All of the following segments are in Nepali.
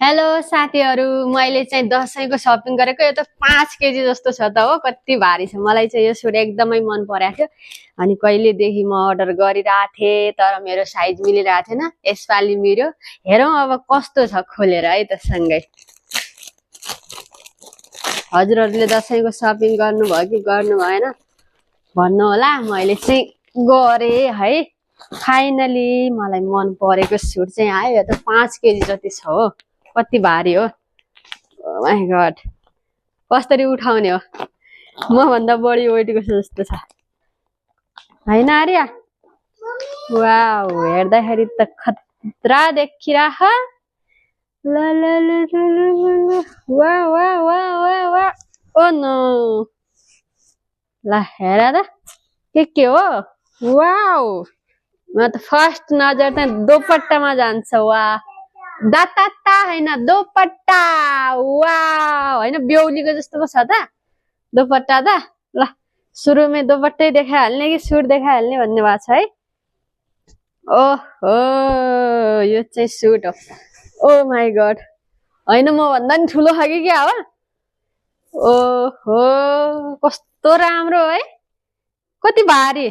हेलो साथीहरू, मैले चाहिँ दसैँको सपिङ गरेको। यो त 5 केजी जस्तो छ त हो, कति भारी छ। मलाई चाहिँ यो सुट एकदमै मन परेको थियो अनि कहिलेदेखि म अर्डर गरिरहेको थिएँ, तर मेरो साइज मिलिरहेको थिएन। यसपालि मिल्यो। हेरौँ अब कस्तो छ खोलेर है त सँगै। हजुरहरूले दसैँको सपिङ गर्नुभयो कि गर्नु भएन भन्नु होला। मैले चाहिँ गरेँ है। फाइनली मलाई मन परेको सुट चाहिँ आयो। यो त 5 केजी जति छ हो, कति भारी हो। माय गॉड, कसरी उठाउने हो। म भन्दा बढी वेटको जस्तो छ हैन आर्या? वाउ, हेर्दाखेरि त खतरा देखिरह। ल ल ल ल वा वा वा वा वा। ओ नो, ल हेर त के हो। वाउ, म त फर्स्ट नजर त दोपट्टामा जान्छ। वा, दाता हैन दोपट्टा। वाउ, हैन बेहुलीको जस्तो पो छ त दोपट्टा त। ल सुरुमै दोपट्टै देखाइहाल्ने कि सुट देखाइहाल्ने भन्ने भएको छ है। ओहो, यो चाहिँ सुट हो। ओ माई गॉड, हैन म भन्दा नि ठुलो छ कि क्या हो। ओहो, कस्तो राम्रो है, कति भारी।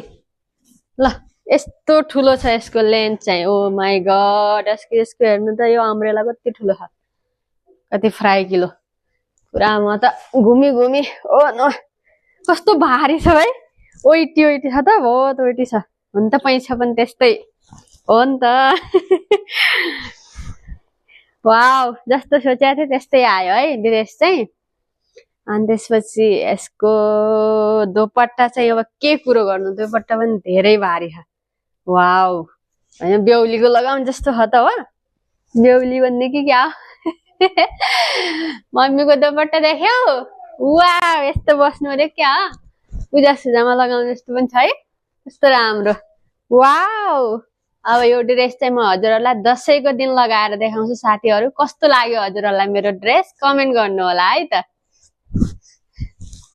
ल यस्तो ठुलो छ यसको लेन्थ चाहिँ। ओ माई गॉड, यसको हेर्नु त, यो अम्ब्रेला कति ठुलो छ, कति फ्राई किलो। पुरा म त घुमी घुमी। ओ नो, कस्तो भारी छ भाइ। ओइटी छ त, बहुत ओइटी छ। हुन त पैसा पनि त्यस्तै हो नि त। वाउ, जस्तो सोचेको थिएँ त्यस्तै आयो है ड्रेस चाहिँ। अनि त्यसपछि यसको दोपट्टा चाहिँ अब के कुरो गर्नु, दोपट्टा पनि धेरै भारी छ। वाउ, हैन बेहुलीको लगाउनु जस्तो छ त हो। बेहुली भन्ने कि क्या हो। मम्मीको दोपट्टा देख्यौ? वाउ, यस्तो बस्नु अरे क्या हो, पूजा सुजामा लगाउनु जस्तो पनि छ है, कस्तो राम्रो। वाउ, अब यो ड्रेस चाहिँ म हजुरहरूलाई दसैँको दिन लगाएर देखाउँछु साथीहरू। कस्तो लाग्यो हजुरहरूलाई मेरो ड्रेस, कमेन्ट गर्नु होला है त।